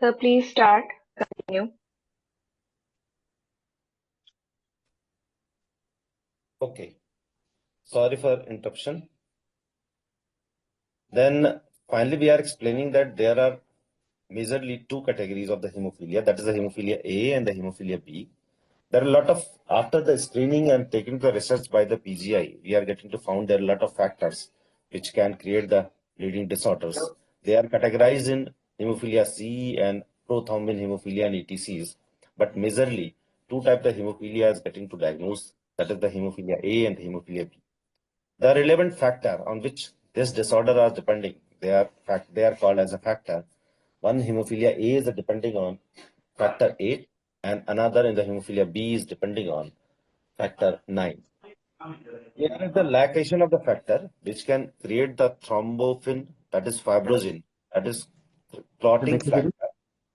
So please start. Continue. Okay, sorry for interruption. Then finally we are explaining that there are majorly two categories of the hemophilia, that is the hemophilia A and the hemophilia B. There are a lot of, after the screening and taking the research by the PGI, we are getting to found there are a lot of factors which can create the bleeding disorders. They are categorized in hemophilia C and prothrombin hemophilia and ETCs, but majorly two types of hemophilia is getting to diagnose, that is the hemophilia A and hemophilia B. The relevant factor on which this disorder are depending, they are called as a factor. One hemophilia A is depending on factor 8 and another in the hemophilia B is depending on factor 9. Here is the lacation of the factor which can create the thrombophin, that is fibrosin, that is clotting बैठे factor,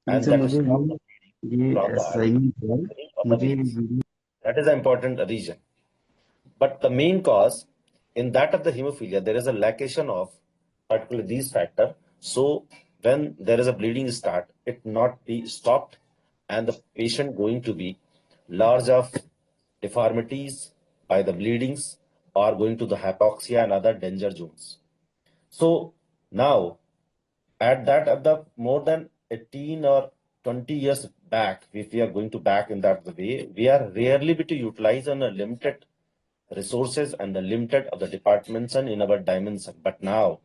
and इनसे that मुझे stop the bleeding ये from the assignment है artery of the मुझे veins. That is an important region. But the main cause in that of the hemophilia, there is a lacation of particularly these factors. So when there is a bleeding start, it not be stopped and the patient going to be large of deformities by the bleedings or going to the hypoxia and other danger zones. So now at that at the more than 18 or 20 years back, if we are going to back in that the way, we are rarely be to utilize on a limited resources and the limited of the departments and in our dimension. But now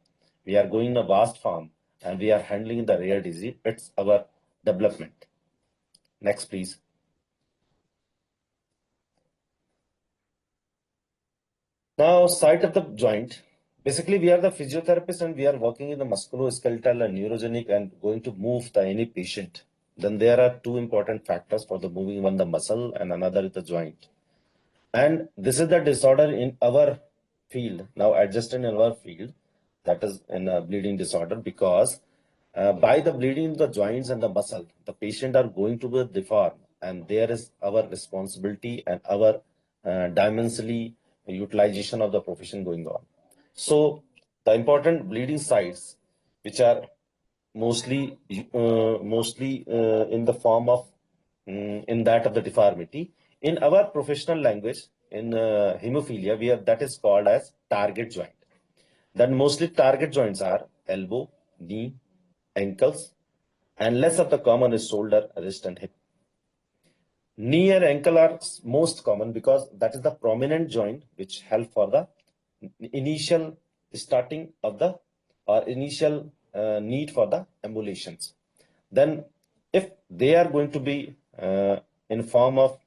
we are going in a vast farm and we are handling the rare disease. It's our development. Next, please. Now, site of the joint. Basically, we are the physiotherapists and we are working in the musculoskeletal and neurogenic and going to move the any patient. Then there are two important factors for the moving, one the muscle and another is the joint. And this is the disorder in our field, now adjusted in our field, that is in a bleeding disorder, because by the bleeding in the joints and the muscle, the patient are going to be deformed, and there is our responsibility and our dimensionally utilization of the profession going on. So the important bleeding sites, which are mostly in the form of in that of the deformity. In our professional language, in hemophilia, that is called as target joint. Then mostly target joints are elbow, knee, ankles, and less of the common is shoulder, wrist, and hip. Knee and ankle are most common because that is the prominent joint which help for the initial starting of the or initial need for the ambulations. Then if they are going to be in form of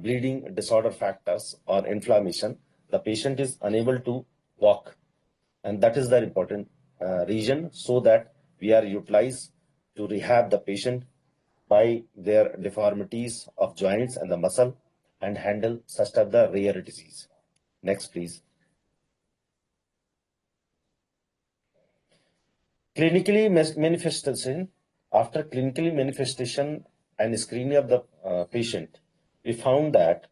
bleeding disorder factors or inflammation, the patient is unable to walk. And that is the important region, so that we are utilized to rehab the patient by their deformities of joints and the muscle and handle such as the rare disease. Next, please. Clinically manifestation, after clinically manifestation and screening of the patient, we found that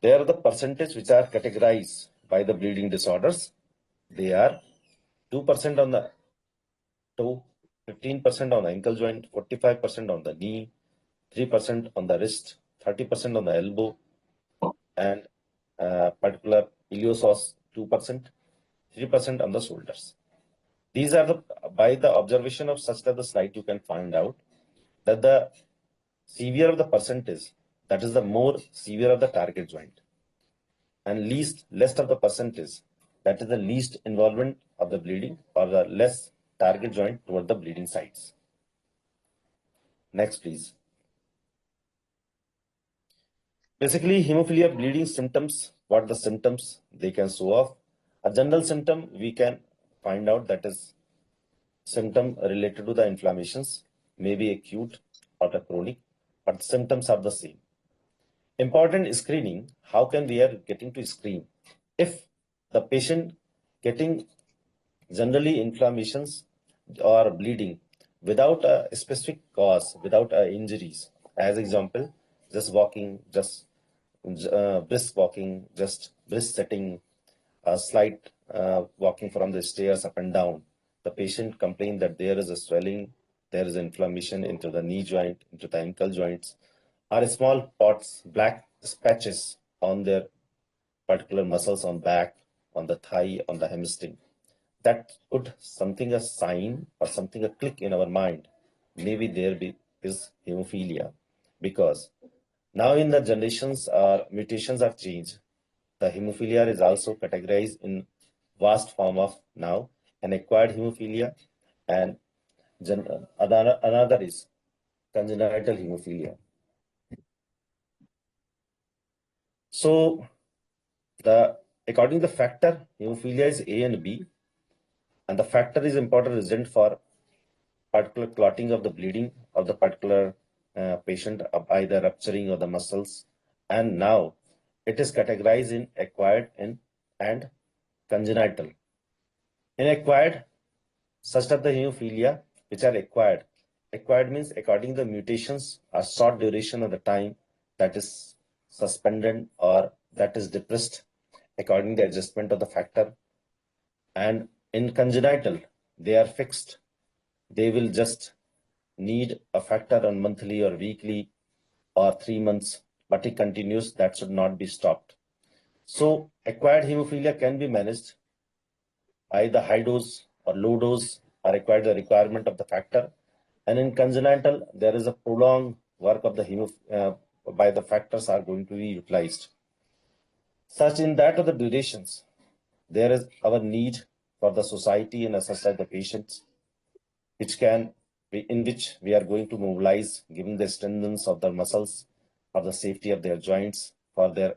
there are the percentage which are categorized by the bleeding disorders. They are 2% on the toe, 15% on the ankle joint, 45% on the knee, 3% on the wrist, 30% on the elbow, and particular iliopsoas 2%, 3% on the shoulders. These are the, by the observation of such that the slide you can find out that the severe of the percentage, that is the more severe of the target joint, and less of the percentage, that is the least involvement of the bleeding or the less target joint toward the bleeding sites. Next, please. Basically, hemophilia bleeding symptoms, what the symptoms they can show off. A general symptom we can find out that is symptom related to the inflammations, may be acute or the chronic, but symptoms are the same. Important screening, how can we are getting to screen? If the patient getting generally inflammations or bleeding without a specific cause, without injuries, as example, just walking, just brisk walking, just brisk sitting, slight walking from the stairs up and down, the patient complained that there is a swelling there is inflammation into the knee joint, into the ankle joints, or small spots, black patches on their particular muscles on back, on the thigh, on the hamstring. That could something a sign or something a click in our mind. Maybe is hemophilia, because now in the generations mutations have changed. The hemophilia is also categorized in vast form of now an acquired hemophilia, and another is congenital hemophilia. So according to the factor, hemophilia is A and B, and the factor is important reason for particular clotting of the bleeding of the particular patient by the rupturing of the muscles. And now it is categorized in acquired and congenital. In acquired, such of the hemophilia which are acquired. Acquired means according to the mutations, a short duration of the time that is suspended or that is depressed according to the adjustment of the factor. And in congenital, they are fixed. They will just need a factor on monthly or weekly or 3 months, but it continues. That should not be stopped. So acquired hemophilia can be managed by the high dose or low dose are required the requirement of the factor. And in congenital, there is a prolonged work of the by the factors are going to be utilized. Such in that of the durations, there is our need for the society and assess the patients, which can be in which we are going to mobilize, given the strength of the muscles, for the safety of their joints, for their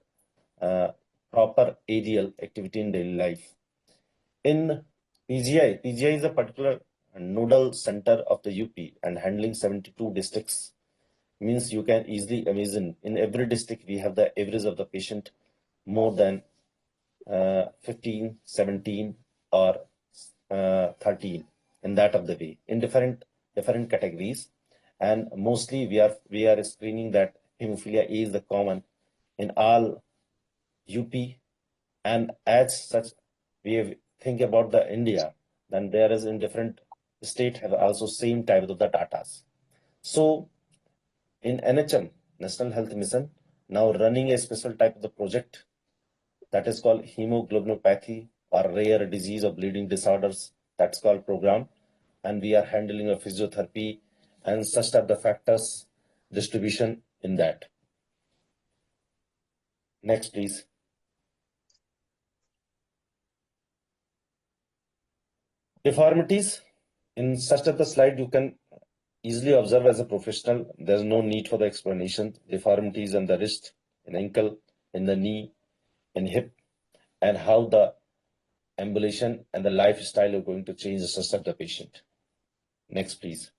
proper ADL activity in daily life. In PGI is a particular nodal center of the UP and handling 72 districts. Means you can easily imagine in every district we have the average of the patient more than 15, 17 or 13 in that of the way in different categories. And mostly we are screening that hemophilia A is the common in all UP, and as such we think about the India, then there is in different state have also same type of the datas. So in NHM, National Health Mission, now running a special type of the project that is called hemoglobinopathy or rare disease of bleeding disorders. That's called program. And we are handling a physiotherapy and such type the factors distribution in that. Next, please. Deformities. In such type of slide, you can easily observe as a professional. There's no need for the explanation. Deformities in the wrist, in ankle, in the knee, in hip, and how the ambulation and the lifestyle are going to change the stress of the patient. Next, please.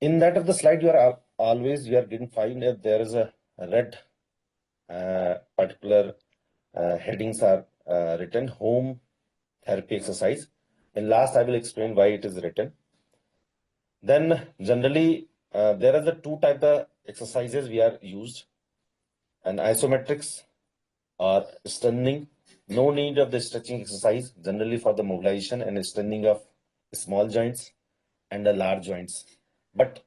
In that of the slide, you are getting find that there is a red particular headings are written home therapy exercise. In last, I will explain why it is written. Then generally, there are the two type of exercises we are used, and isometrics or strengthening. No need of the stretching exercise generally for the mobilization and strengthening of small joints and the large joints. But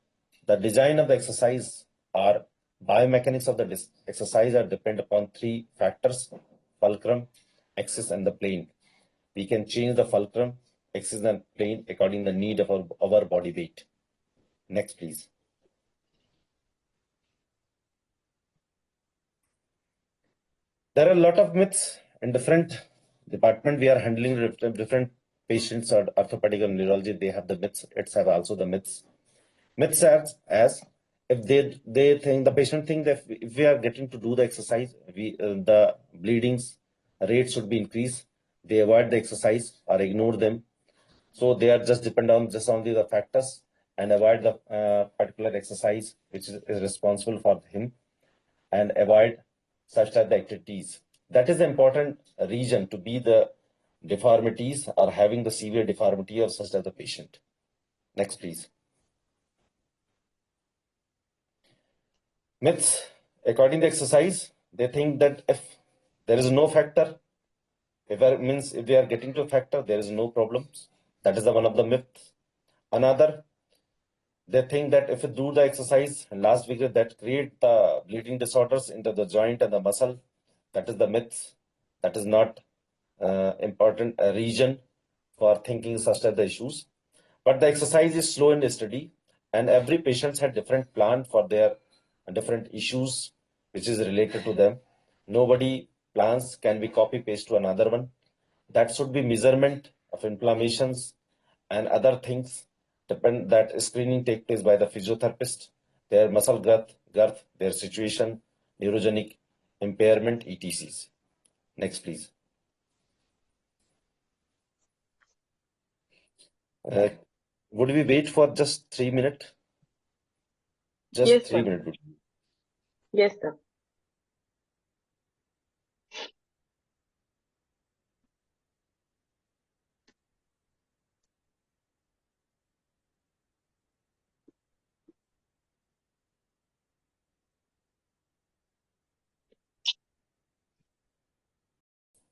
the design of the exercise or biomechanics of the exercise are depend upon three factors: fulcrum, axis, and the plane. We can change the fulcrum, axis, and plane according to the need of our body weight. Next, please. There are a lot of myths in different department. We are handling different patients or orthopedic and neurology. They have the myths. It's have also the myths. Myths are as if they think the patient think that if we are getting to do the exercise, the bleedings rate should be increased. They avoid the exercise or ignore them. So they are just depend on just only the factors and avoid the particular exercise which is responsible for him, and avoid such type of activities. That is the important reason to be the deformities or having the severe deformity of such as the patient. Next, please. Myths. According to exercise, they think that if there is no factor, If we are getting to factor, there is no problems. That is one of the myths. Another, they think that if you do the exercise last week, that create the bleeding disorders into the joint and the muscle. That is the myth. That is not important reason for thinking such as the issues. But the exercise is slow and steady, and every patient had different plan for their different issues which is related to them. Nobody plans can be copy paste to another one. That should be measurement of inflammations and other things depend that screening take place by the physiotherapist, their muscle girth, their situation, neurogenic impairment, ETCs. Next, please. Would we wait for just 3 minutes? Just Yes, 3 sir. minutes. Yes, sir.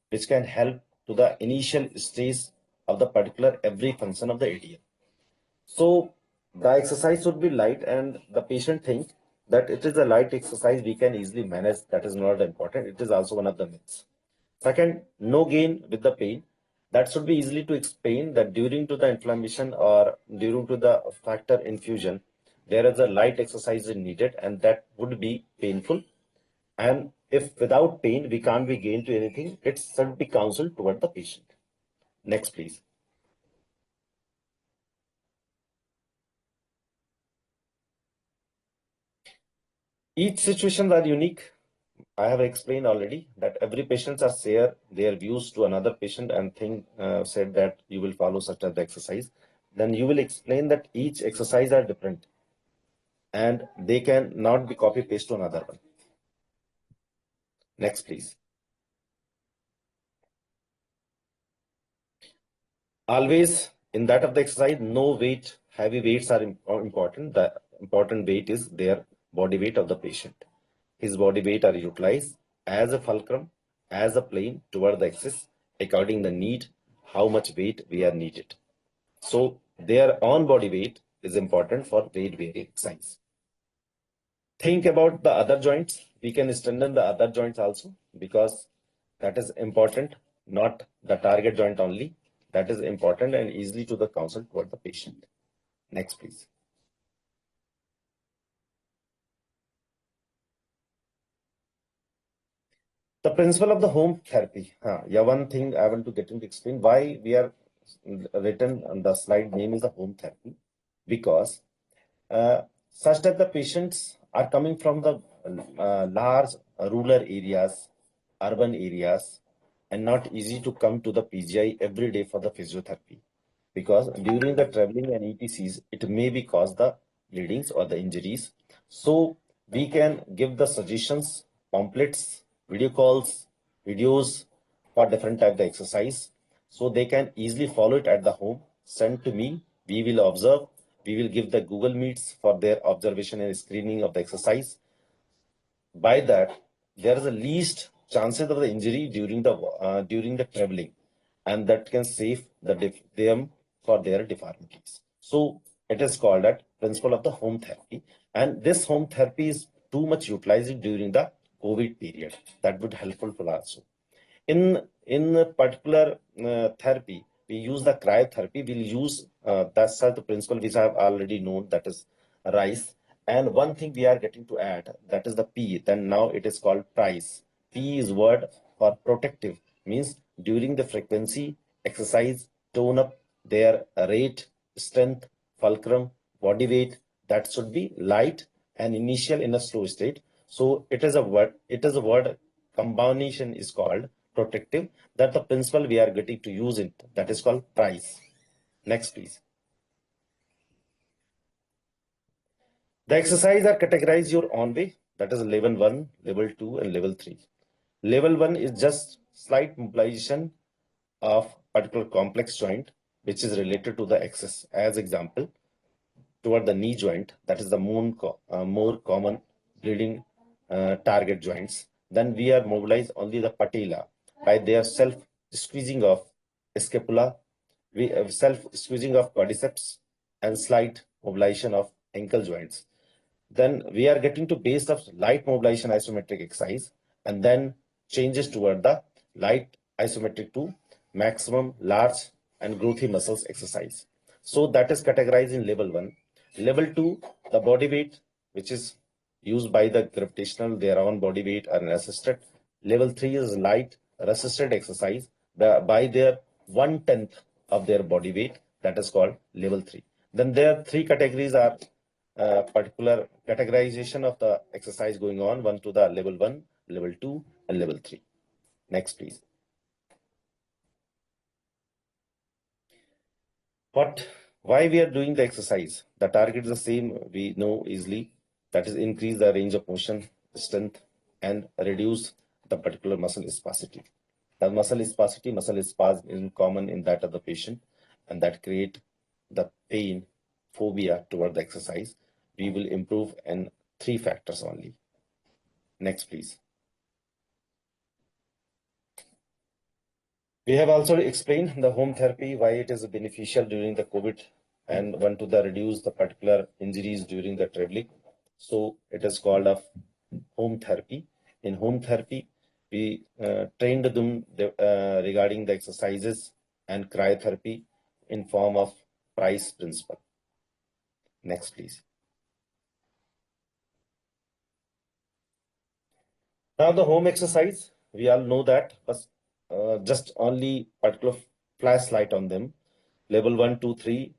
Which can help to the initial stage of the particular every function of the ADM. So the exercise should be light and the patient think that it is a light exercise we can easily manage. That is not important. It is also one of the myths. Second, no gain with the pain. That should be easily to explain that during to the inflammation or during to the factor infusion, there is a light exercise needed and that would be painful. And if without pain, we can't be gained to anything, it should be counseled toward the patient. Next, please. Each situations are unique. I have explained already that every patients are share their views to another patient and said that you will follow such as the exercise. Then you will explain that each exercise are different and they can not be copy paste to another one. Next, please. Always in that of the exercise, no weight, heavy weights are important. The important weight is their body weight of the patient. His body weight are utilized as a fulcrum, as a plane toward the axis, according the need, how much weight we are needed. So their own body weight is important for weight bearing exercise. Think about the other joints. We can strengthen the other joints also because that is important, not the target joint only. That is important and easily to the counsel toward the patient. Next, please. The principle of the home therapy. Yeah, one thing I want to get into explain why we are written on the slide name is the home therapy because such that the patients are coming from the large rural areas, urban areas, and not easy to come to the PGI every day for the physiotherapy because during the traveling and ETCs, it may be cause the bleedings or the injuries. So we can give the suggestions, pamphlets, video calls, videos for different type of exercise. So they can easily follow it at the home, send to me, we will observe, we will give the Google Meets for their observation and screening of the exercise. By that, there is a least chances of the injury during the traveling, and that can save them for their deformities. So it is called that principle of the home therapy, and this home therapy is too much utilized during the COVID period. That would helpful for also. In a particular therapy, we use the cryotherapy. We'll use that's the principle which I have already known, that is RICE. And one thing we are getting to add, that is the P. Then now it is called PRICE. P is word for protective, means during the frequency, exercise, tone up their rate, strength, fulcrum, body weight. That should be light and initial in a slow state. So it is a word. It is a word combination is called protective. That the principle we are getting to use it. That is called PRICE. Next, please. The exercise are categorized your own way. That is level 1, level 2, and level 3. Level 1 is just slight mobilization of particular complex joint, which is related to the axis. As example, toward the knee joint, that is the more common bleeding target joints. Then we are mobilized only the patella by their self squeezing of scapula, self-squeezing of quadriceps, and slight mobilization of ankle joints. Then we are getting to base of light mobilization isometric exercise, and then changes toward the light isometric to maximum large and growthy muscles exercise. So that is categorized in level 1. Level 2, the body weight, which is used by the gravitational, their own body weight are assisted. Level 3 is light resisted exercise by their 1/10 of their body weight, that is called level 3. Then there are three categories are particular categorization of the exercise going on, one to the level 1, level 2, and level 3. Next, please. Why we are doing the exercise? The target is the same, we know easily, that is increase the range of motion, strength, and reduce the particular muscle spasticity. The muscle spasm is common in that of the patient, and that create the pain, phobia toward the exercise. We will improve in 3 factors only. Next, please. We have also explained the home therapy, why it is beneficial during the COVID and want to reduce the particular injuries during the traveling. So it is called of home therapy. In home therapy, we trained them regarding the exercises and cryotherapy in form of Price principle. Next, please. Now the home exercise, we all know that, but just only particular flashlight on them. Level 1, 2, 3,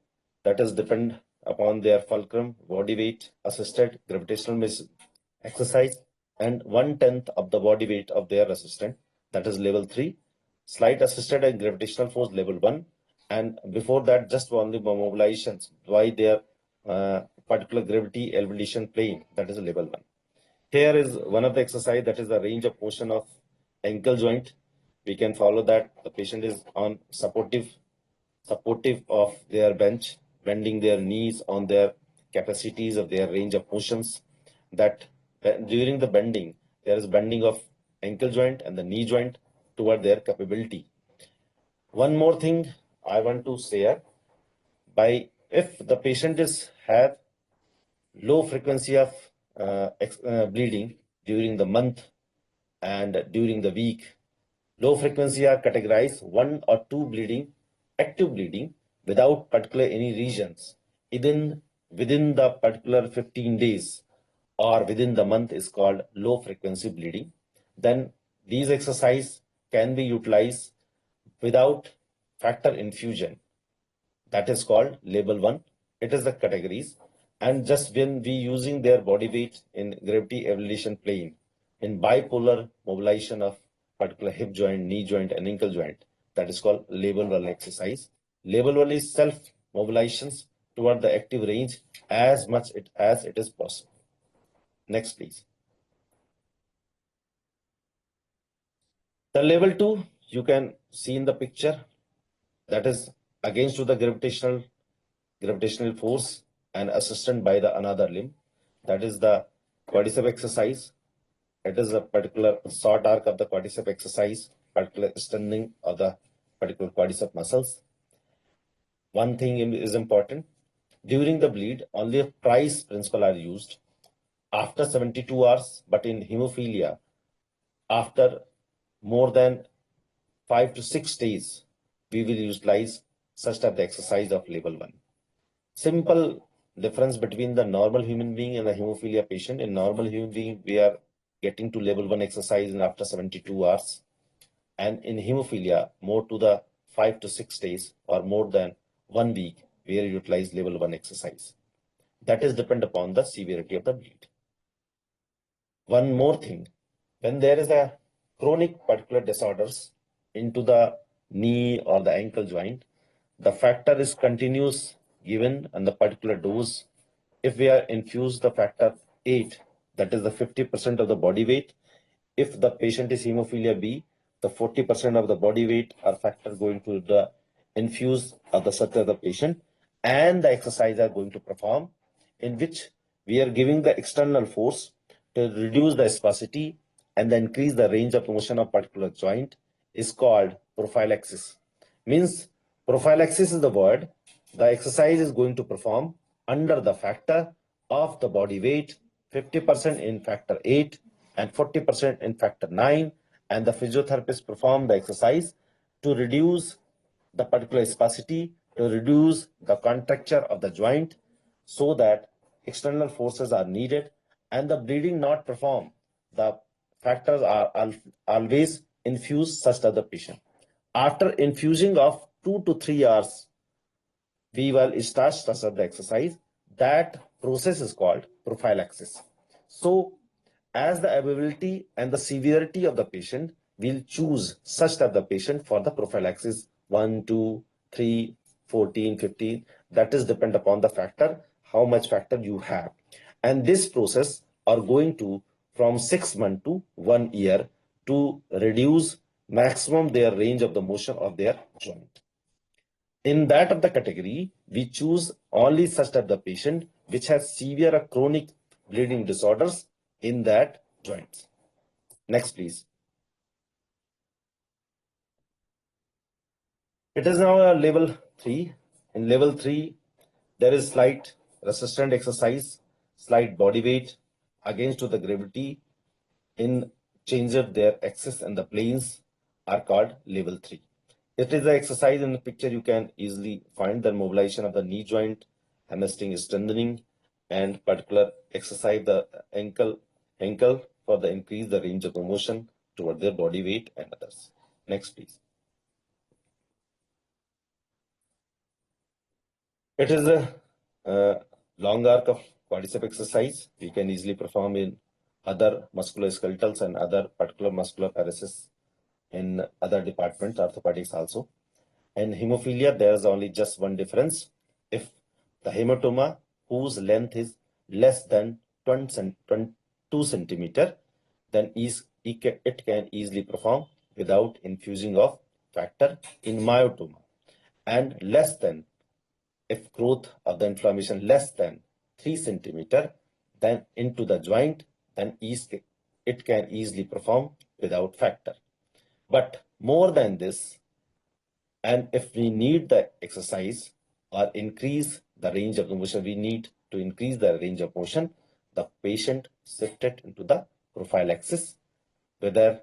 that is depend upon their fulcrum, body weight, assisted gravitational exercise, and 1/10 of the body weight of their assistant, that is level 3. Slight assisted and gravitational force, level 1. And before that, just only mobilizations by their particular gravity elevation plane, that is level 1. Here is one of the exercise, that is the range of motion of ankle joint. We can follow that the patient is on supportive of their bench, bending their knees on their capacities of their range of motions. That during the bending, there is bending of ankle joint and the knee joint toward their capability. One more thing I want to share, if the patient have low frequency of bleeding during the month and during the week, low frequency are categorized 1 or 2 bleeding, active bleeding without particular any regions within the particular 15 days or within the month is called low frequency bleeding. Then these exercise can be utilized without factor infusion. That is called level 1. It is the categories. And just when we using their body weight in gravity elevation plane, in bipolar mobilization of particular hip joint, knee joint, and ankle joint, that is called level 1 exercise. Level 1 is self mobilizations toward the active range as much as it is possible. Next, please. The level 2, you can see in the picture, that is against to the gravitational force and assisted by the another limb. That is the quadricep exercise. It is a particular short arc of the quadricep exercise, particular strengthening of the particular quadricep muscles. One thing is important. During the bleed, only a Price principle are used after 72 hours, but in hemophilia, after more than 5 to 6 days, we will utilize such type of exercise of level 1. Simple difference between the normal human being and the hemophilia patient. In normal human being, we are getting to level 1 exercise in after 72 hours. And in hemophilia, more to the 5 to 6 days or more than 1 week, we utilize level 1 exercise. That is depend upon the severity of the bleed. One more thing, when there is a chronic particular disorders into the knee or the ankle joint, the factor is continuous given and the particular dose. If we are infuse the factor 8, that is the 50% of the body weight. If the patient is hemophilia B, the 40% of the body weight are factor going to the infuse of the such of the patient, and the exercise are going to perform, in which we are giving the external force to reduce the spasticity and then increase the range of motion of particular joint is called prophylaxis. Means prophylaxis is the word. The exercise is going to perform under the factor of the body weight, 50% in factor 8 and 40% in factor 9, and the physiotherapist perform the exercise to reduce the particular spasticity, to reduce the contracture of the joint, so that external forces are needed and the bleeding not perform. The factors are always infused such that the patient, after infusing of 2 to 3 hours, we will start the exercise. That process is called prophylaxis. So as the ability and the severity of the patient, will choose such that the patient for the prophylaxis 1, 2, 3, 14, 15. That is depend upon the factor, how much factor you have. And this process are going to from 6 months to 1 year to reduce maximum their range of the motion of their joint. In that of the category, we choose only such that the patient which has severe or chronic bleeding disorders in that joints. Next, please. It is now a level 3. In level 3, there is slight resistant exercise, slight body weight against to the gravity in change of their axis and the planes are called level 3. It is the exercise in the picture you can easily find the mobilization of the knee joint, hamstring strengthening, and particular exercise the ankle for the increase the range of motion toward their body weight and others. Next, please. It is a long arc of quadricep exercise. We can easily perform in other musculoskeletals and other particular muscular paresis in other departments, orthopedics also. In hemophilia, there is only just one difference. If the hematoma whose length is less than 2 centimeter, then it can easily perform without infusing of factor in myotoma, and less than, if growth of the inflammation less than 3 centimeter, then into the joint, then it can easily perform without factor. But more than this, and if we need the exercise or increase the range of motion, we need to increase the range of motion, the patient shifted into the prophylaxis, whether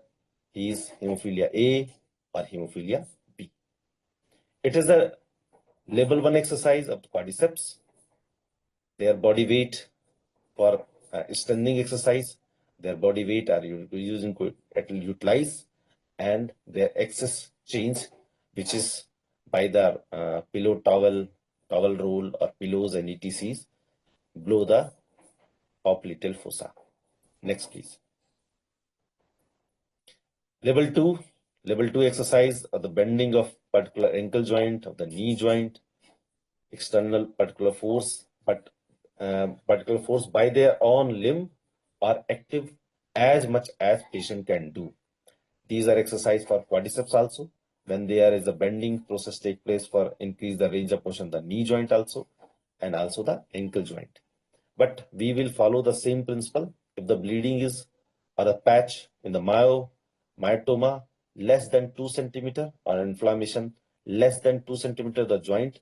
he is hemophilia A or hemophilia B. It is a level 1 exercise of the quadriceps. Their body weight for strengthening exercise, their body weight are using it will utilize, and their axis change, which is by the pillow towel roll or pillows and ETCs below the popliteal fossa. Next, please. Level 2 exercise of the bending of particular ankle joint, of the knee joint, external particular force, but particular force by their own limb are active as much as patient can do. These are exercise for quadriceps also. When there is a bending process take place for increase the range of motion, the knee joint also, and also the ankle joint. But we will follow the same principle. If the bleeding is or a patch in the myotoma less than 2 centimeter or inflammation less than 2 centimeter the joint,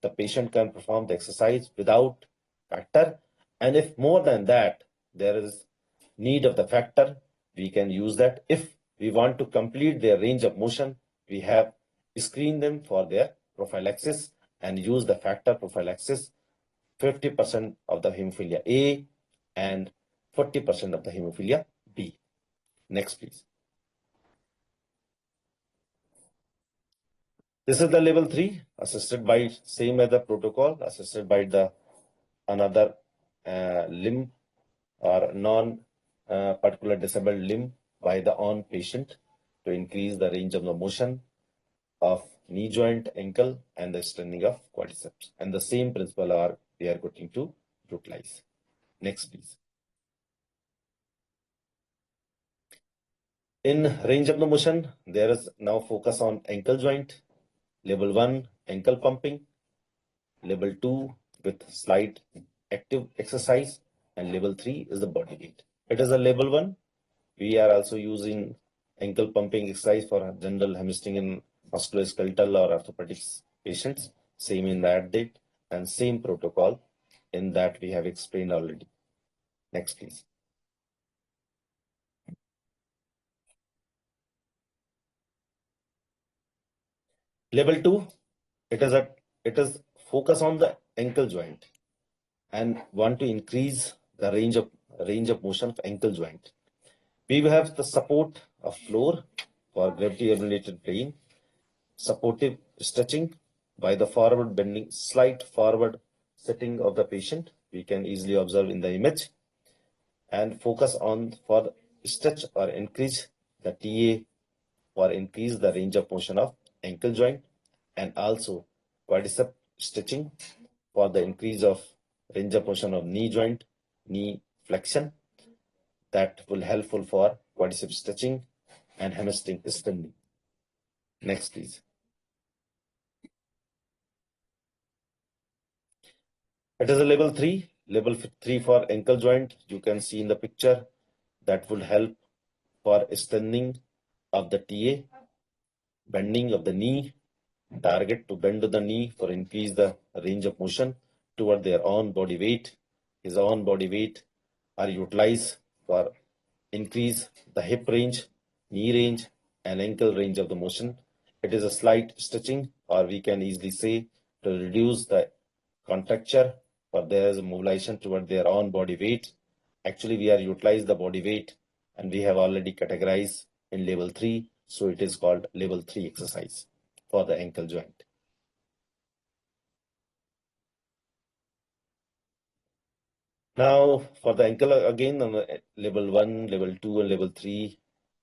the patient can perform the exercise without factor. And if more than that, there is need of the factor, we can use that. If we want to complete their range of motion, we have screened them for their prophylaxis and use the factor prophylaxis 50% of the hemophilia A and 40% of the hemophilia B. Next, please. This is the level 3, assisted by same as the protocol, assisted by the another limb or non-particular disabled limb by the own patient to increase the range of the motion of knee joint, ankle, and the strengthening of quadriceps. And the same principle we are going to utilize. Next, please. In range of the motion, there is now focus on ankle joint. Level 1, ankle pumping. Level 2 with slight active exercise. And level 3 is the body weight. It is a level 1. We are also using ankle pumping exercise for general hamstring and musculoskeletal or orthopedics patients. Same in that date and same protocol in that we have explained already. Next, please. Level 2, it is focus on the ankle joint and want to increase the range of motion of ankle joint. We have the support of floor for gravity eliminated plane, supportive stretching by the forward bending, slight forward sitting of the patient. We can easily observe in the image, and focus on for stretch or increase the TA or increase the range of motion of ankle joint, and also quadricep stretching for the increase of range of motion of knee joint, knee flexion. That will helpful for quadricep stretching and hamstring extending. Next, please. It is a level 3. Level 3 for ankle joint. You can see in the picture that would help for extending of the TA, bending of the knee, target to bend the knee for increase the range of motion toward their own body weight. His own body weight are utilized for increase the hip range, knee range, and ankle range of the motion. It is a slight stretching, or we can easily say to reduce the contracture, for there is a mobilization toward their own body weight. Actually, we are utilize the body weight, and we have already categorized in level 3, so it is called level 3 exercise for the ankle joint. Now, for the ankle, again, on the level 1, level 2, and level 3,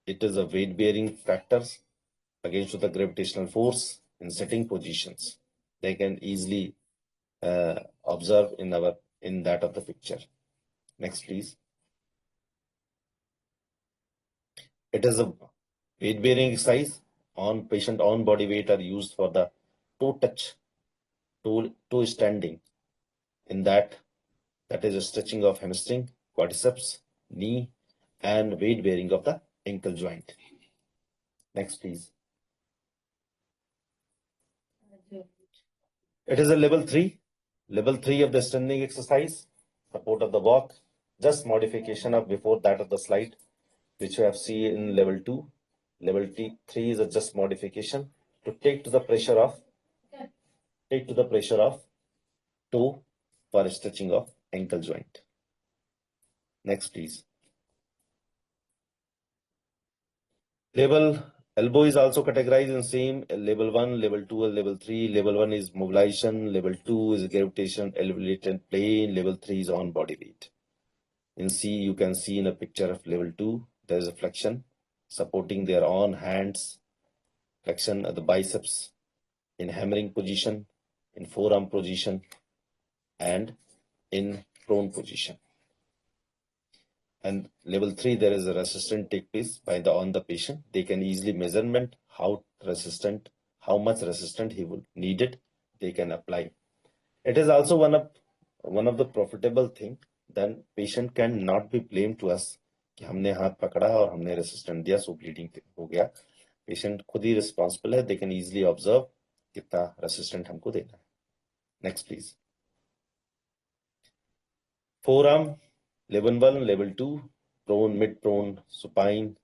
it is a weight-bearing factors against the gravitational force in sitting positions. They can easily observe in that of the picture. Next, please. It is a weight-bearing exercise. On patient on body weight are used for the toe touch, toe standing. In that is a stretching of hamstring, quadriceps, knee, and weight bearing of the ankle joint. Next, please. It is a level 3. Level 3 of the standing exercise, support of the walk, just modification of before that of the slide, which you have seen in level 2. Level 3 is a just modification to take to the pressure of toe for stretching of ankle joint. Next, please. Elbow is also categorized in same level 1, level 2, and level 3. Level 1 is mobilization, level 2 is gravitation, elevated plane, level 3 is on body weight. In C, you can see in a picture of level 2, there is a flexion supporting their own hands, flexion of the biceps, in hammering position, in forearm position, and in prone position. And level 3, there is a resistance take place on the patient. They can easily measurement how much resistant he will need it. They can apply. It is also one of the profitable thing. Then patient can not be blamed to us कि हमने हाथ पकड़ा और हमने resistant दिया, so bleeding हो गया. Patient खुद ही responsible है. They can easily observe कितना resistant हमको देना है. Next, please. Forearm. Level 1, level 2, prone, mid-prone, supine,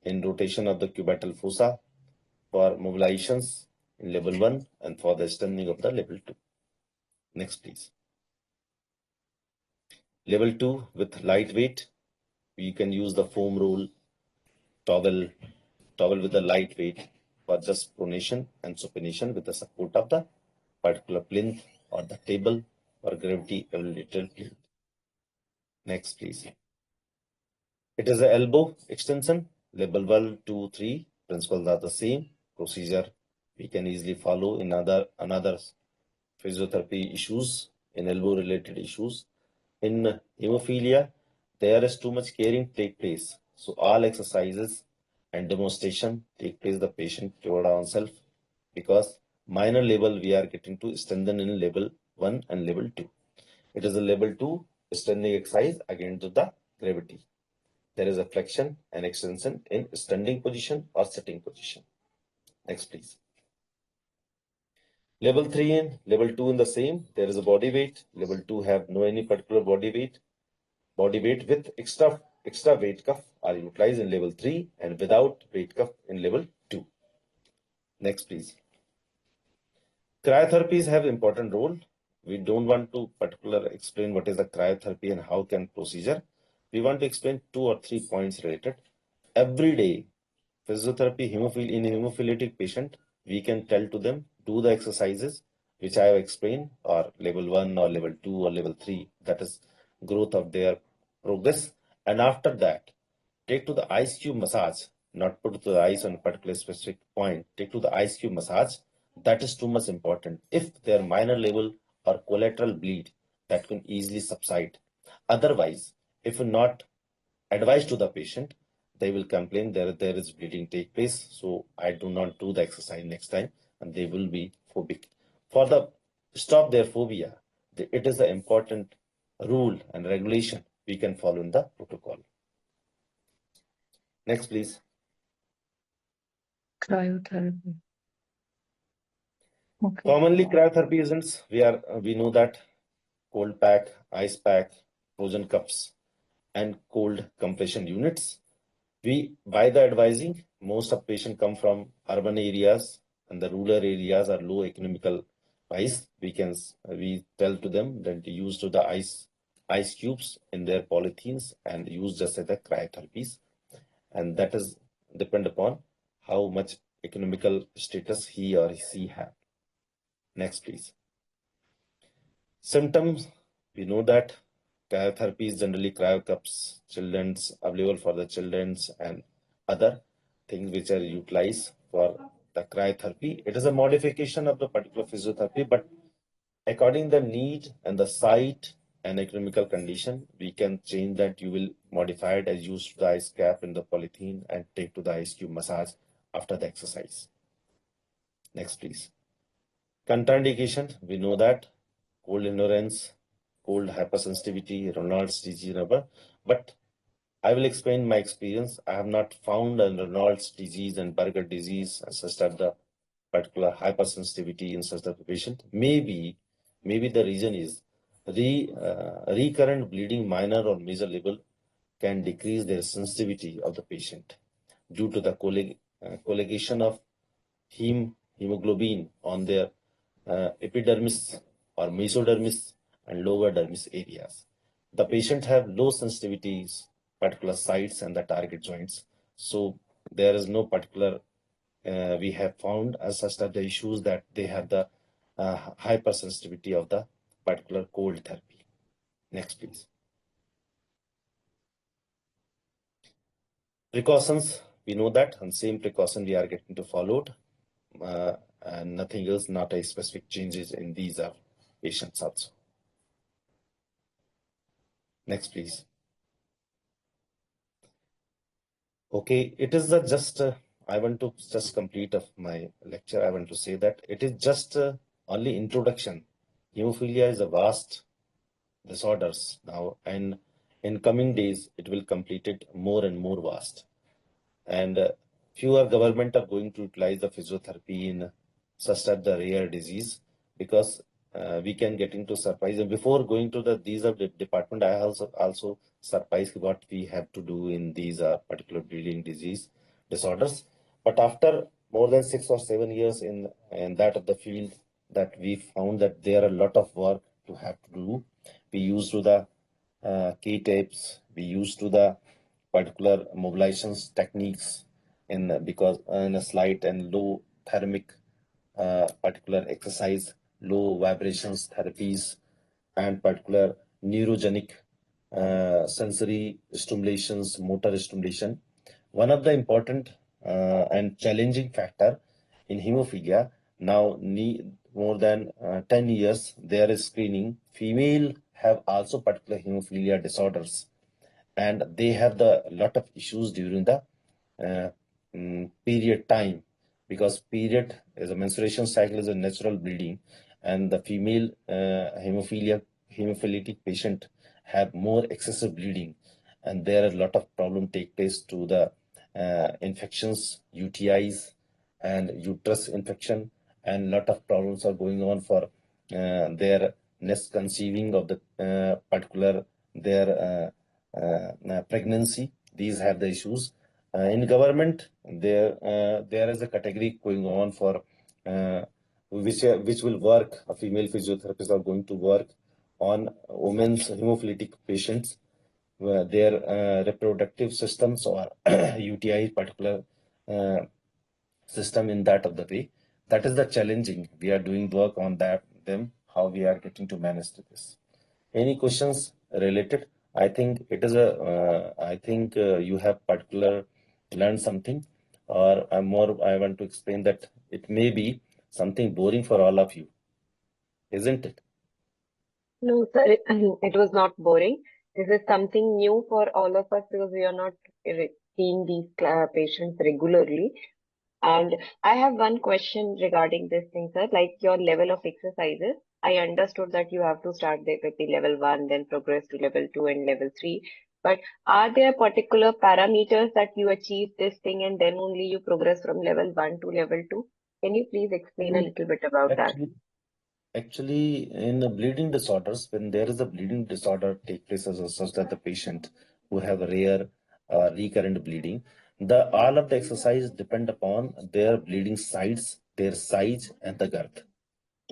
in rotation of the cubital fossa for mobilizations in level 1 and for the extending of the level 2. Next, please. Level 2 with light weight, we can use the foam roll, towel with the light weight for just pronation and supination with the support of the particular plinth or the table or gravity elevated plinth. Next, please. It is an elbow extension, level 1, 2, 3. Principles are the same. Procedure we can easily follow in another physiotherapy issues, in elbow related issues. In hemophilia, there is too much caring take place. So all exercises and demonstration take place the patient toward ourselves, because minor level we are getting to strengthen in level 1 and level 2. It is a level 2 standing exercise against the gravity. there is a flexion and extension in standing position or sitting position. Next, please. Level 3 and level 2 in the same. There is a body weight. Level 2 have no any particular body weight. Body weight with extra weight cuff are utilized in level 3 and without weight cuff in level 2. Next, please. Cryotherapies have important role. We don't want to particular explain what is the cryotherapy and how can procedure. We want to explain 2 or 3 points related. Every day, physiotherapy in hemophilitic patient, we can tell to them, do the exercises which I have explained, or level 1 or level 2 or level 3, that is growth of their progress. And after that, take to the ice cube massage, not put to the ice on a particular specific point, take to the ice cube massage. That is too much important. If their minor level or collateral bleed, that can easily subside. Otherwise, if not advised to the patient, they will complain there is bleeding take place. So I do not do the exercise next time, and they will be phobic. For the stop their phobia, it is an important rule and regulation we can follow in the protocol. Next, please. Cryotherapy. Okay. Commonly, cryotherapy agents, we know that cold pack, ice pack, frozen cups, and cold compression units. By the advising, most of patients come from urban areas and the rural areas are low economical wise. We tell to them that they use to the ice cubes in their polythenes and use just as the cryotherapies, and that is depend upon how much economical status he or she have. Next, please. Symptoms, we know that cryotherapy is generally cryo cups, children's available for the children's and other things which are utilized for the cryotherapy. It is a modification of the particular physiotherapy, but according the need and the site and economical condition, we can change that. You will modify it as use the ice cap in the polythene and take to the ice cube massage after the exercise. Next, please. Contraindication, we know that cold endurance, cold hypersensitivity, Raynaud's disease, but I will explain my experience. I have not found a Raynaud's disease and Burger disease such as the particular hypersensitivity in such a patient. Maybe the reason is recurrent bleeding, minor or major level, can decrease their sensitivity of the patient due to the colligation of hemoglobin on their epidermis or mesodermis and lower dermis areas. The patient have low sensitivities, particular sites and the target joints. So there is no particular, we have found as such that the issues that they have the hypersensitivity of the particular cold therapy. Next, please. Precautions, we know that, and same precaution we are getting to followed. And nothing else, not a specific changes in these patients also. Next, please. Okay, it is just, I want to just complete of my lecture. I want to say that it is just only introduction. Hemophilia is a vast disorders now, and in coming days, it will complete it more and more vast. And fewer government are going to utilize the physiotherapy in such as the rare disease, because we can get into surprise. And before going to these are the department, I also surprised what we have to do in these particular bleeding disease disorders. But after more than 6 or 7 years in that of the field, that we found that there are a lot of work to have to do. We used to the K-tapes, we used to the particular mobilizations techniques because in a slight and low thermic particular exercise, low vibrations therapies, and particular neurogenic sensory stimulations, motor stimulation. One of the important and challenging factor in hemophilia now, more than 10 years, there is screening. Female have also particular hemophilia disorders, and they have the lot of issues during the period time, because period is a menstruation cycle is a natural bleeding, and the female hemophilitic patient have more excessive bleeding, and there are a lot of problem take place to the infections, UTIs, and uterus infection, and lot of problems are going on for their next conceiving of the particular their pregnancy. These have the issues. In government, there is a category going on for which will work. A female physiotherapists are going to work on women's hemophilitic patients, their reproductive systems or UTI particular system in that of the way. That is the challenging. We are doing work on that, them, how we are getting to manage to this. Any questions related? I think it is I think you have particular learned something, or I want to explain that it may be something boring for all of you, isn't it? No, sir, it was not boring. This is something new for all of us because we are not seeing these patients regularly. And I have one question regarding this thing, sir, like your level of exercises. I understood that you have to start with the level 1, then progress to level 2 and level 3. But are there particular parameters that you achieve this thing and then only you progress from level 1 to level 2? Can you please explain a Mm, little bit about that? Actually, in the bleeding disorders, when there is a bleeding disorder take place as such that the patient who have a rare recurrent bleeding, the all of the exercise depend upon their bleeding sites, their size, and the girth.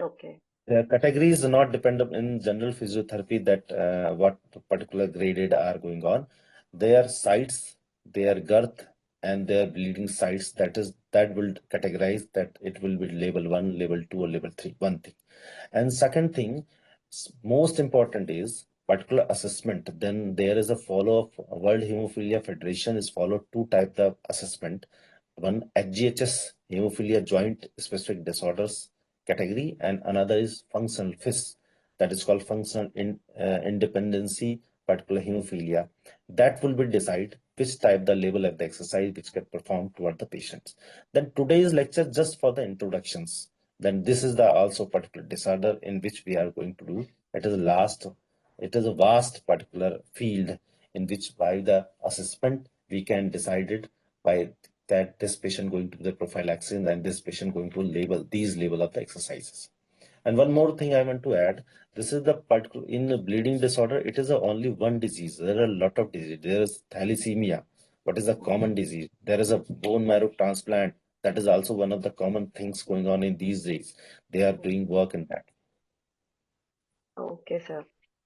Okay. The categories are not dependent in general physiotherapy that what particular graded are going on. Their sites, their girth, and their bleeding sites, that will categorize that it will be level 1, level 2, or level 3. One thing. And second thing, most important is particular assessment. Then there is a follow of World Hemophilia Federation is followed two types of assessment. One HGHS, hemophilia joint specific disorders category, and another is functional FIS, that is called functional independency particular hemophilia. That will be decide which type the level of the exercise which get performed toward the patients. Then today's lecture just for the introductions. Then this is the also particular disorder in which we are going to do. It is a vast particular field in which by the assessment we can decide it by that this patient going to the prophylaxis and this patient going to label these level of the exercises. And one more thing I want to add, this is the particular in the bleeding disorder, it is a only one disease. There are a lot of disease. There is thalassemia. What is a common disease? There is a bone marrow transplant. That is also one of the common things going on in these days. They are doing work in that. Okay, sir.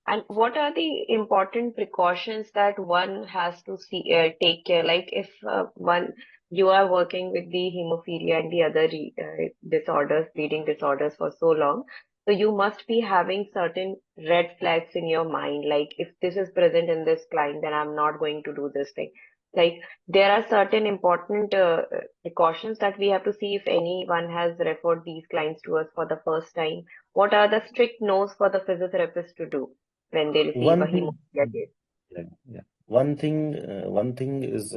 And what are the important precautions that one has to take care? Like if you are working with the hemophilia and the other disorders, bleeding disorders for so long, so you must be having certain red flags in your mind. Like if this is present in this client, then I'm not going to do this thing. Like there are certain important precautions that we have to see if anyone has referred these clients to us for the first time. What are the strict no's for the physiotherapist to do when they receive a One thing, hemophilia case? yeah, yeah. One thing is,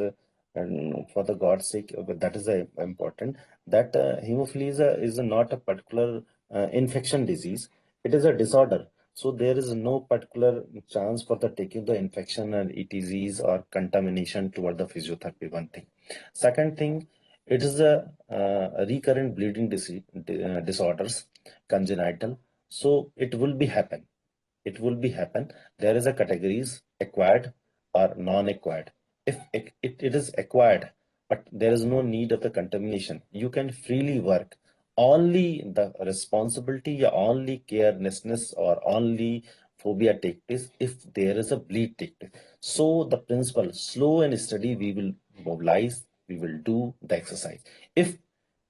and for the God's sake, but that is important. That hemophilia is not a particular infection disease. It is a disorder. So there is no particular chance for the taking the infection and ETZs or contamination toward the physiotherapy. One thing. Second thing, it is a recurrent bleeding disease, disorders, congenital. So it will be happen. It will be happen. There is a categories acquired or non-acquired. If it is acquired, but there is no need of the contamination, you can freely work. Only the responsibility, only carelessness, or only phobia take place if there is a bleed take place. So the principle, slow and steady, we will mobilize, we will do the exercise. If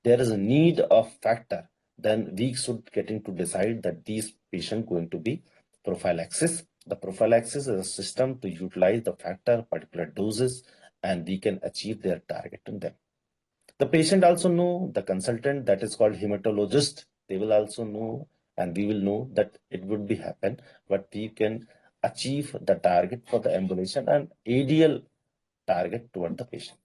there is a need of factor, then we should getting to decide that these patient going to be prophylaxis. The prophylaxis is a system to utilize the factor, particular doses, and we can achieve their target in them. The patient also know, the consultant that is called hematologist, they will also know, and we will know that it would be happen, but we can achieve the target for the ambulation and ideal target toward the patient.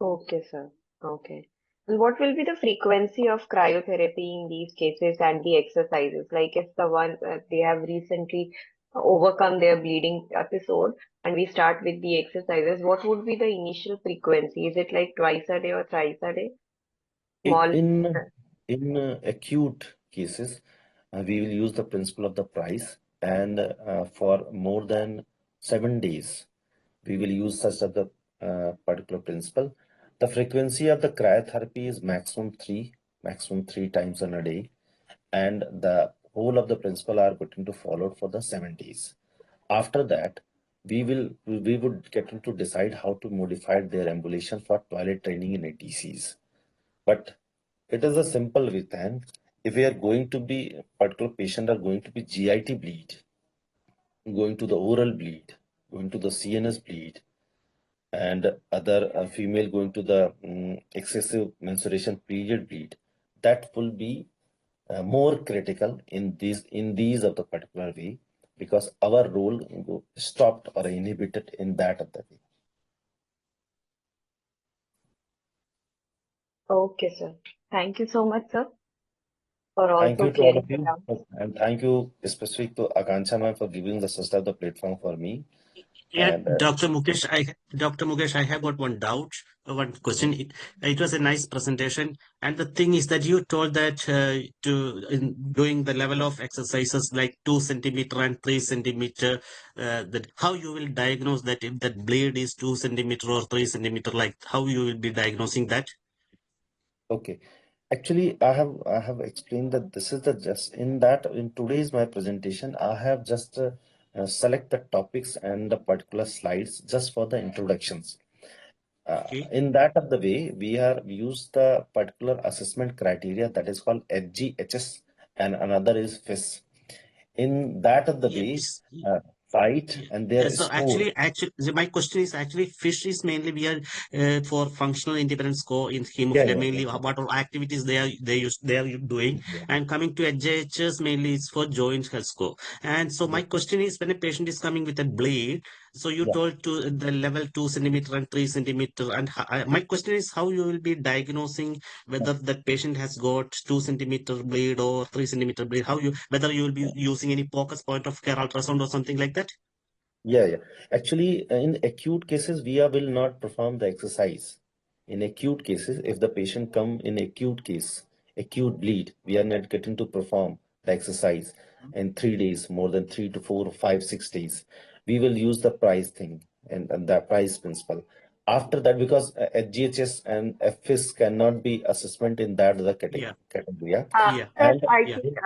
Okay, sir. Okay. And what will be the frequency of cryotherapy in these cases and the exercises? Like if the one they have recently overcome their bleeding episode and we start with the exercises, what would be the initial frequency? Is it like twice a day or thrice a day? In Small. in in acute cases, we will use the principle of the price, and for more than 7 days, we will use such as the particular principle. The frequency of the cryotherapy is maximum three times in a day, and the whole of the principle are going to follow for the 7 days. After that, we would get to decide how to modify their ambulation for toilet training in ATCs. But it is a simple return. If we are going to be particular patient are going to be GIT bleed, going to the oral bleed, going to the CNS bleed, and other female going to the excessive menstruation period bleed, that will be more critical in these of the particular way, because our role stopped or inhibited in that of the way. Okay, sir. Thank you so much, sir, for Thank also you to all clearing of the you, doubts. and thank you specific to Akanksha ma'am for giving the such type of platform for me. Yeah, And Dr. Mukesh, I have got one doubt, one question. It was a nice presentation, and the thing is that you told that in doing the level of exercises like 2 centimeter and 3 centimeter, that how you will diagnose that if that blade is 2 centimeter or 3 centimeter, like how you will be diagnosing that? okay, actually, I have explained that this is the just in today's my presentation, I have just select the topics and the particular slides just for the introductions. Okay. In that of the way, we have used the particular assessment criteria that is called HGHS, and another is FIS. In that of the way, Yes. uh, site Yeah. and their So score. my question is actually, fish is mainly we are for functional independence score in Yeah, hemophilia, yeah, mainly yeah, what all activities they are doing, yeah, and coming to HJHS mainly is for joint health score. And so yeah, my question is, when a patient is coming with a blade, so you yeah. told to the level 2 centimeter and 3 centimeter, and my question is how you will be diagnosing whether that patient has got 2 centimeter blade or 3 centimeter blade, how you, whether you will be using any focus point of care ultrasound or something like that? Yeah, yeah. Actually, in acute cases, will not perform the exercise. In acute cases, if the patient come in acute case, acute bleed, we are not getting to perform the exercise in 3 days, more than 3 to 4 or 5, 6 days. We will use the price thing and the price principle. After that, because HGHS and FIS cannot be assessment in that the Yeah, category, yeah. yeah, Sir, And I yeah. think,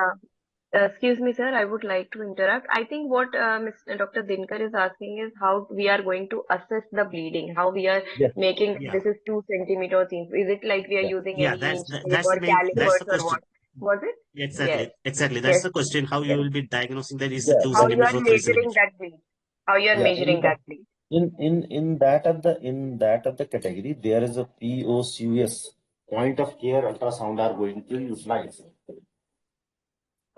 excuse me, sir, I would like to interrupt. I think what Mr. Dr. Dinkar is asking is how we are going to assess the bleeding, how we are yeah, making Yeah, this is 2 centimeters inch. Is it like we are yeah, using yeah, any inch tape that's or the main, that's calipers the or question. what? Was it? Yes, Exactly. That's yes, the question. How you yes. will be diagnosing that is the yeah. two How you centimeter are or three measuring centimeter. that bleed? How you are Yeah, measuring that bleed? in that of the category, there is a POCUS, point of care ultrasound are going to utilize. We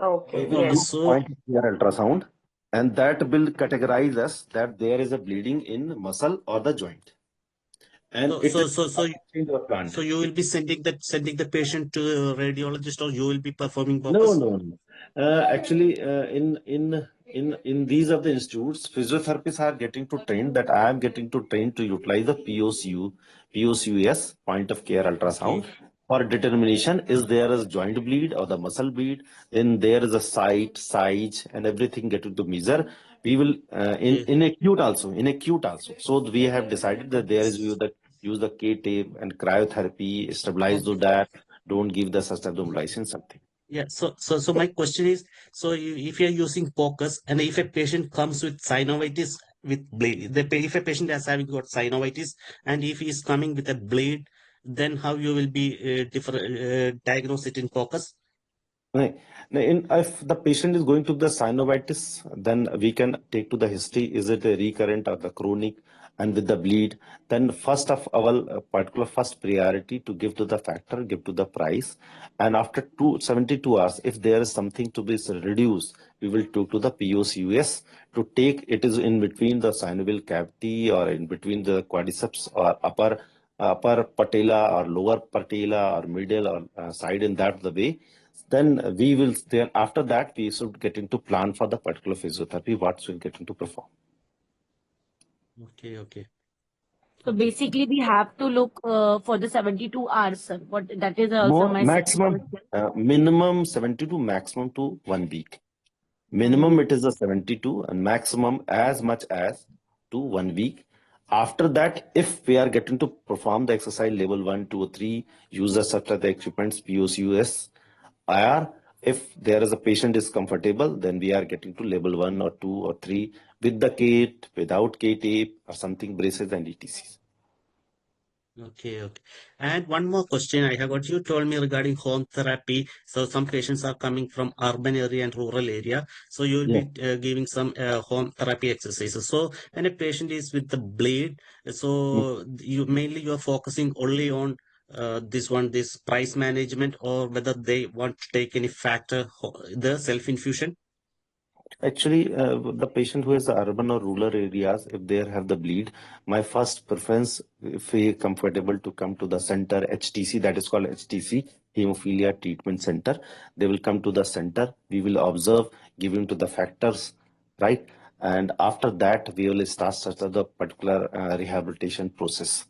Okay, will yes. use So, point of care ultrasound, and that will categorize us that there is a bleeding in muscle or the joint, and so, it so, is so, so, in the plant. so you will be sending the patient to a radiologist, or you will be performing No, focus. no, no. Actually, in these of the institutes, physiotherapists are getting to train that I am getting to train to utilize the POCUS, point of care ultrasound, Okay. for determination is there is joint bleed or the muscle bleed. Then there is a site, size, and everything getting to measure. We will Okay. in acute also. So we have decided that there is use the K tape and cryotherapy, stabilize to Okay. that. Don't give the such type of license something. Yeah. So my question is, so if you're using focus, and if a patient comes with synovitis with blade, if a patient has having got synovitis, and if he is coming with a blade, then how you will be diagnose it in focus? Right. Now, if the patient is going to the synovitis, then we can take to the history. Is it a recurrent or the chronic? And with the bleed, then first of all, particular first priority to give to the factor, give to the price. And after 72 hours, if there is something to be reduced, we will talk to the POCUS to take it is in between the synovial cavity or in between the quadriceps or upper patella or lower patella or middle or side in that the way. Then we will, then after that, we should get into plan for the particular physiotherapy, what should get into perform. Okay. So basically, we have to look for the 72 hours, sir. What that is also More my second maximum, question. minimum 72, maximum to 1 week. Minimum it is a 72 and maximum as much as to 1 week. After that, if we are getting to perform the exercise level 1, 2, or 3, users such as the equipments, POCUS, or if there is a patient is comfortable, then we are getting to level 1 or 2 or 3 with the kit, without K-tape or something, braces and ETCs. Okay. And one more question I have got. You told me regarding home therapy. So some patients are coming from urban area and rural area. So you will Yeah. be giving some home therapy exercises. So when a patient is with the bleed, so you are focusing only on this price management, or whether they want to take any factor, the self-infusion. Actually, the patient who is the urban or rural areas, if they have the bleed, my first preference, if he is comfortable to come to the center, HTC, that is called HTC, Hemophilia Treatment Center, they will come to the center. We will observe, give him to the factors, right? And after that, we will start such a the particular rehabilitation process.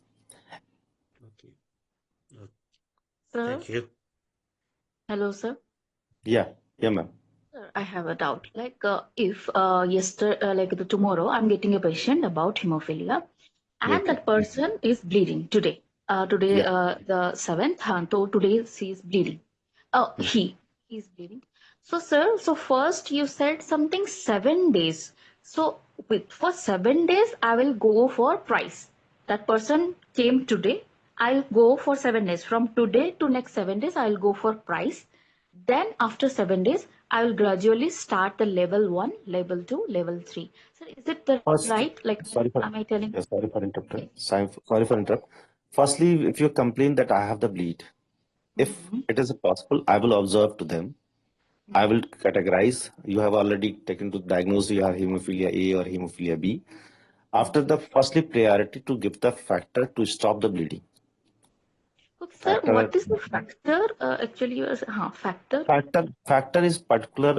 Okay. Sir, Thank you. hello, sir. Yeah, ma'am. Sir, I have a doubt. Like, if tomorrow, I'm getting a patient about hemophilia, and Okay. that person is bleeding today. Today, Yeah. the 7th, so today she is bleeding. He's bleeding. So, sir, so first you said something 7 days. So, for 7 days, I will go for price. That person came today. I'll go for 7 days. From today to next 7 days, I'll go for price. Then after 7 days, I will gradually start the level 1, level 2, level 3. So is it the First, right? Like, sorry for, am I telling? yeah, sorry for interrupting. Okay. Sorry for interrupt. Firstly, if you complain that I have the bleed, if it is possible, I will observe to them. I will categorize. You have already taken to diagnose you have hemophilia A or hemophilia B. After the firstly priority to give the factor to stop the bleeding. Okay, sir, Factor what is the factor? Actually, you factor. factor is particular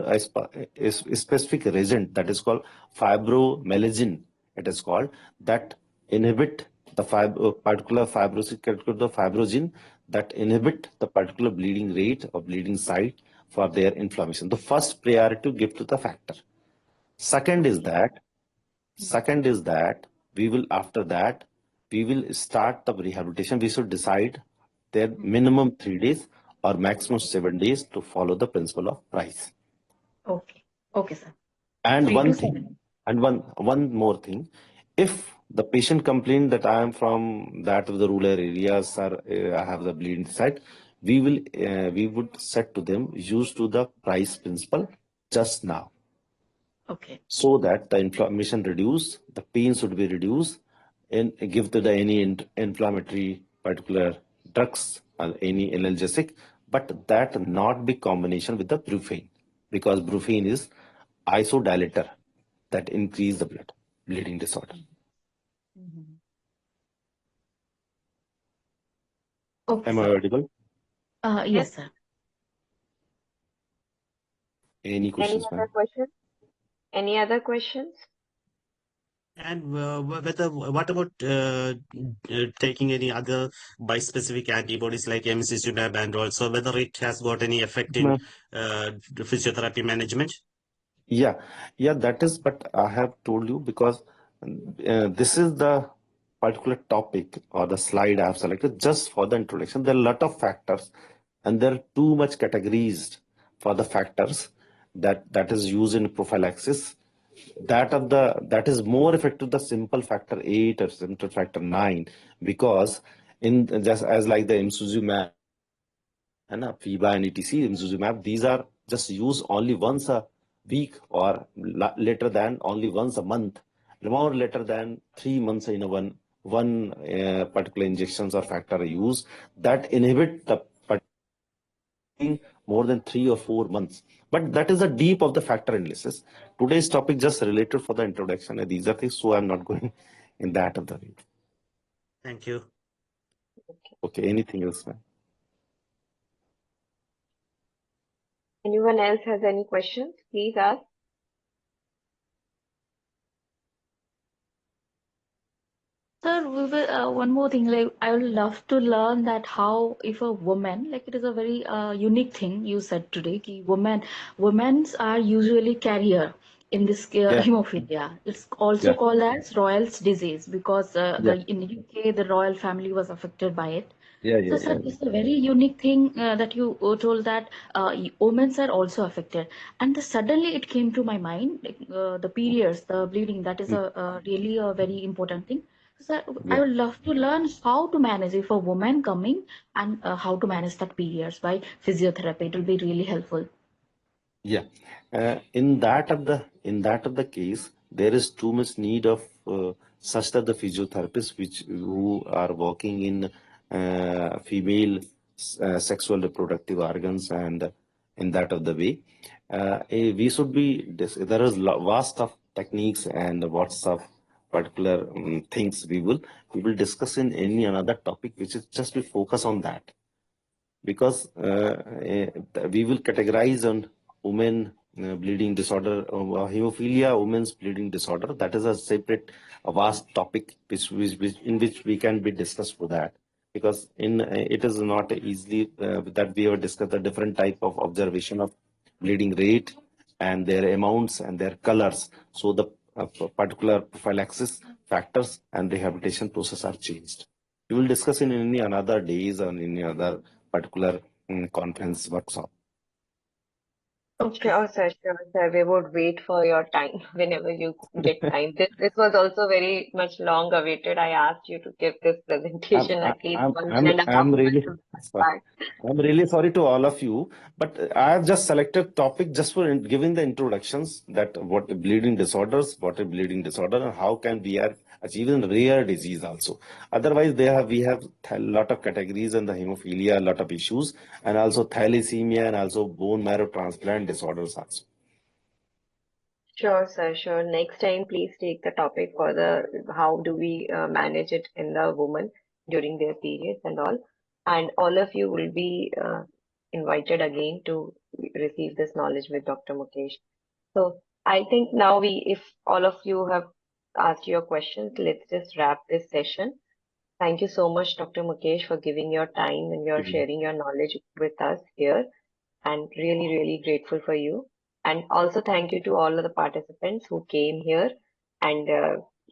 is specific resin that is called fibromyalgin. It is called that inhibit the particular the fibrogene that inhibit the particular bleeding rate or bleeding site for their inflammation. The first priority to give to the factor. Second is that we will after that we will start the rehabilitation. We should decide their minimum 3 days or maximum 7 days to follow the principle of price. Okay. Okay, sir. And 3 to one 7. thing, and one more thing, if the patient complains that I am from that of the rural areas or I have the bleeding site, we would set to them use to the price principle just now, Okay. so that the inflammation reduce, the pain should be reduced, and give to the any inflammatory particular drugs or any analgesic, but that not be combination with the brufen, because brufen is isodilator that increase the bleeding disorder. Okay, Am I sir. audible? Yes, sir. Any Any questions, other ma'am? questions? Any other questions? And what about taking any other bispecific antibodies like emicizumab, and also whether it has got any effect in physiotherapy management? Yeah, that is, but I have told you because this is the particular topic or the slide I have selected just for the introduction. There are a lot of factors and there are too much categories for the factors that is used in prophylaxis. That is more effective the simple factor 8 or simple factor 9, because in just as like the imsuzumab and FIBA and ETC, imsuzumab, these are just used only once a week or later than only once a month, more later than 3 months in a one particular injections or factor use that inhibit the more than 3 or 4 months. But that is the deep of the factor analysis. Today's topic just related for the introduction, and these are things, so I'm not going in that of the way. Thank you. Okay, anything else, man? Anyone else has any questions? Please ask. Sir, we will, one more thing, like I would love to learn that how if a woman, like it is a very unique thing you said today, ki women's are usually carrier in this Yeah, hemophilia. It's also yeah, called as Royal's disease because yeah, in the UK the royal family was affected by it. yeah, So, yeah, sir, yeah. it's a very unique thing that you told that women are also affected, and suddenly it came to my mind, like, the periods, the bleeding. That is Mm, a really a very important thing. So, sir, I yeah. would love to learn how to manage if a woman coming and how to manage that periods by physiotherapy. It will be really helpful. Yeah, in that of the case, there is too much need of such that the physiotherapists which who are working in female sexual reproductive organs and in that of the way, we should be there is vast of techniques and what's of particular things we will discuss in any another topic which is just we focus on that because we will categorize on women bleeding disorder, hemophilia, women's bleeding disorder. That is a separate, a vast topic in which we can be discussed for that. Because in it is not easily that we have discussed the different type of observation of bleeding rate and their amounts and their colors. So the particular prophylaxis factors and rehabilitation process are changed. We will discuss in any another days or any other particular conference workshop. Okay, oh, sure, sir. We would wait for your time whenever you get time. This was also very much long awaited. I asked you to give this I'm, presentation I- at least I'm, 1.5 I'm months really to sorry. start. I'm really sorry to all of you, but I have just selected topic just for giving the introductions that what bleeding disorders, what is bleeding disorder, and how can we are achieve in rare disease also. Otherwise, we have a lot of categories in the hemophilia, a lot of issues, and also thalassemia and also bone marrow transplant disorders also. Sure, sir. Sure. Next time, please take the topic for the how do we manage it in the woman during their periods and all. And all of you will be invited again to receive this knowledge with Dr. Mukesh. So I think now if all of you have asked your questions, let's just wrap this session. Thank you so much, Dr. Mukesh, for giving your time and your sharing your knowledge with us here. And really, really grateful for you. And also thank you to all of the participants who came here and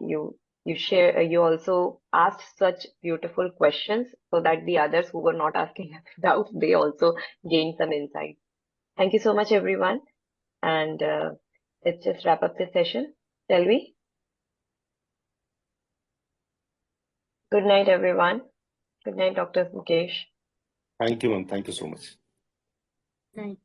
you also asked such beautiful questions so that the others who were not asking doubts, they also gained some insight. Thank you so much, everyone. And let's just wrap up this session, shall we? Good night, everyone. Good night, Dr. Mukesh. Thank you, ma'am. Thank you so much. Right.